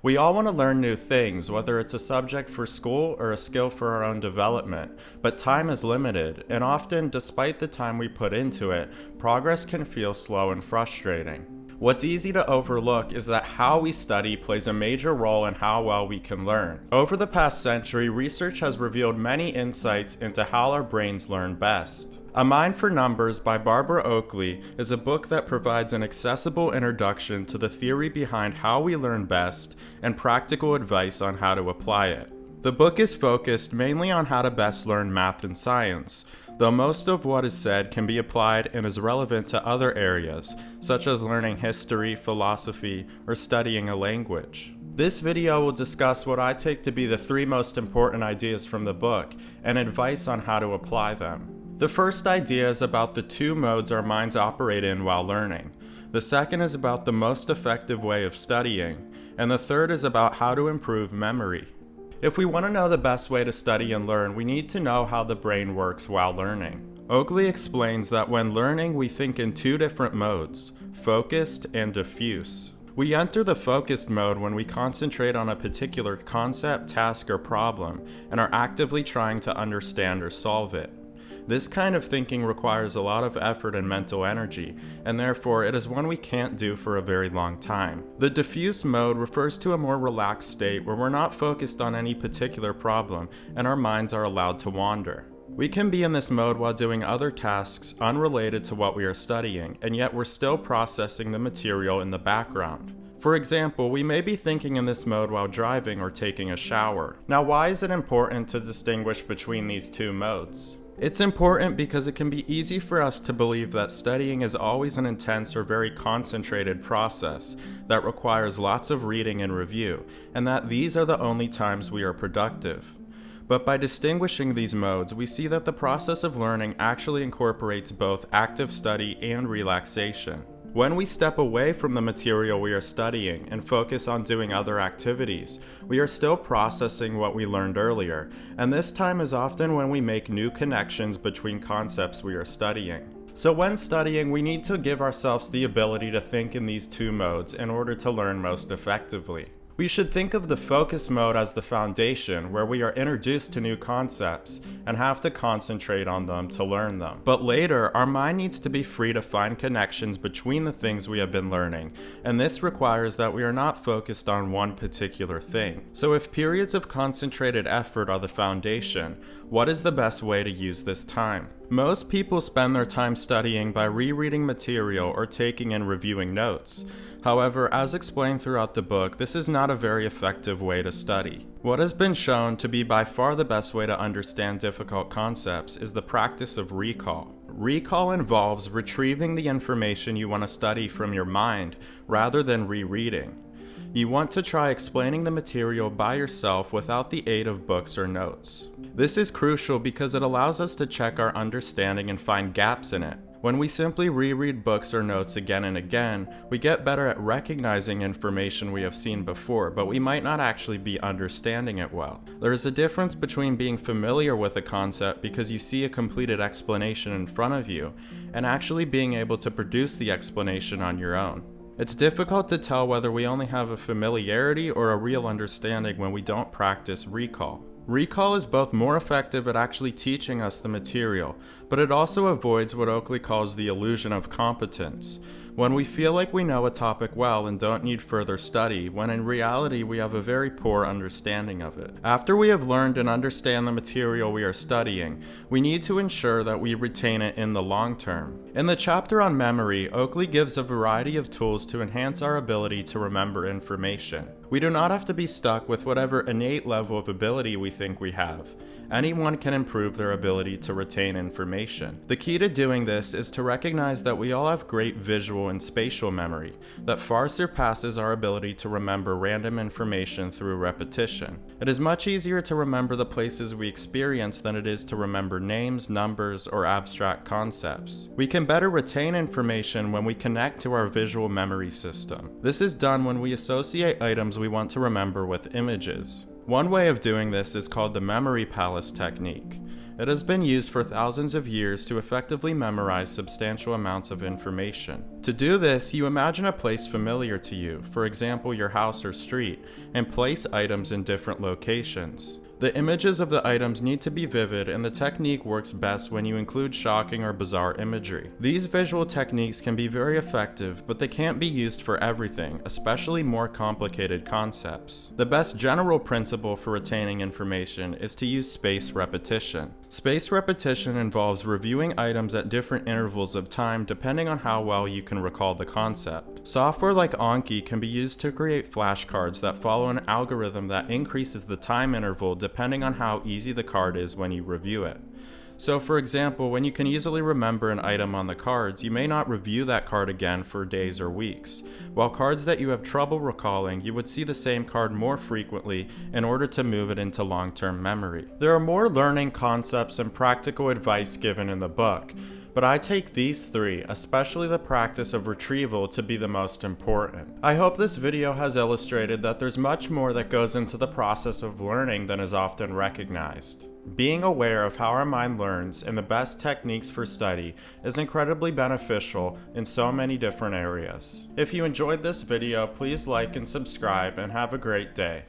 We all want to learn new things, whether it's a subject for school or a skill for our own development, but time is limited, and often, despite the time we put into it, progress can feel slow and frustrating. What's easy to overlook is that how we study plays a major role in how well we can learn. Over the past century, research has revealed many insights into how our brains learn best. A Mind for Numbers by Barbara Oakley is a book that provides an accessible introduction to the theory behind how we learn best and practical advice on how to apply it. The book is focused mainly on how to best learn math and science, though most of what is said can be applied and is relevant to other areas, such as learning history, philosophy, or studying a language. This video will discuss what I take to be the 3 most important ideas from the book and advice on how to apply them. The first idea is about the 2 modes our minds operate in while learning. The second is about the most effective way of studying, and the third is about how to improve memory. If we want to know the best way to study and learn, we need to know how the brain works while learning. Oakley explains that when learning, we think in 2 different modes, focused and diffuse. We enter the focused mode when we concentrate on a particular concept, task, or problem, and are actively trying to understand or solve it. This kind of thinking requires a lot of effort and mental energy, and therefore it is one we can't do for a very long time. The diffuse mode refers to a more relaxed state where we're not focused on any particular problem and our minds are allowed to wander. We can be in this mode while doing other tasks unrelated to what we are studying, and yet we're still processing the material in the background. For example, we may be thinking in this mode while driving or taking a shower. Now, why is it important to distinguish between these 2 modes? It's important because it can be easy for us to believe that studying is always an intense or very concentrated process that requires lots of reading and review, and that these are the only times we are productive. But by distinguishing these modes, we see that the process of learning actually incorporates both active study and relaxation. When we step away from the material we are studying and focus on doing other activities, we are still processing what we learned earlier, and this time is often when we make new connections between concepts we are studying. So when studying, we need to give ourselves the ability to think in these 2 modes in order to learn most effectively. We should think of the focus mode as the foundation, where we are introduced to new concepts and have to concentrate on them to learn them. But later, our mind needs to be free to find connections between the things we have been learning, and this requires that we are not focused on one particular thing. So if periods of concentrated effort are the foundation, what is the best way to use this time? Most people spend their time studying by rereading material or taking and reviewing notes. However, as explained throughout the book, this is not a very effective way to study. What has been shown to be by far the best way to understand difficult concepts is the practice of recall. Recall involves retrieving the information you want to study from your mind rather than rereading. You want to try explaining the material by yourself without the aid of books or notes. This is crucial because it allows us to check our understanding and find gaps in it. When we simply reread books or notes again and again, we get better at recognizing information we have seen before, but we might not actually be understanding it well. There is a difference between being familiar with a concept because you see a completed explanation in front of you, and actually being able to produce the explanation on your own. It's difficult to tell whether we only have a familiarity or a real understanding when we don't practice recall. Recall is both more effective at actually teaching us the material, but it also avoids what Oakley calls the illusion of competence, when we feel like we know a topic well and don't need further study, when in reality we have a very poor understanding of it. After we have learned and understand the material we are studying, we need to ensure that we retain it in the long term. In the chapter on memory, Oakley gives a variety of tools to enhance our ability to remember information. We do not have to be stuck with whatever innate level of ability we think we have. Anyone can improve their ability to retain information. The key to doing this is to recognize that we all have great visual and spatial memory that far surpasses our ability to remember random information through repetition. It is much easier to remember the places we experience than it is to remember names, numbers, or abstract concepts. We can better retain information when we connect to our visual memory system. This is done when we associate items we want to remember with images. One way of doing this is called the memory palace technique. It has been used for thousands of years to effectively memorize substantial amounts of information. To do this, you imagine a place familiar to you, for example your house or street, and place items in different locations. The images of the items need to be vivid, and the technique works best when you include shocking or bizarre imagery. These visual techniques can be very effective, but they can't be used for everything, especially more complicated concepts. The best general principle for retaining information is to use spaced repetition. Spaced repetition involves reviewing items at different intervals of time depending on how well you can recall the concept. Software like Anki can be used to create flashcards that follow an algorithm that increases the time interval depending on how easy the card is when you review it. So for example, when you can easily remember an item on the cards, you may not review that card again for days or weeks. While cards that you have trouble recalling, you would see the same card more frequently in order to move it into long-term memory. There are more learning concepts and practical advice given in the book, but I take these three, especially the practice of retrieval, to be the most important. I hope this video has illustrated that there's much more that goes into the process of learning than is often recognized. Being aware of how our mind learns and the best techniques for study is incredibly beneficial in so many different areas. If you enjoyed this video, please like and subscribe and have a great day.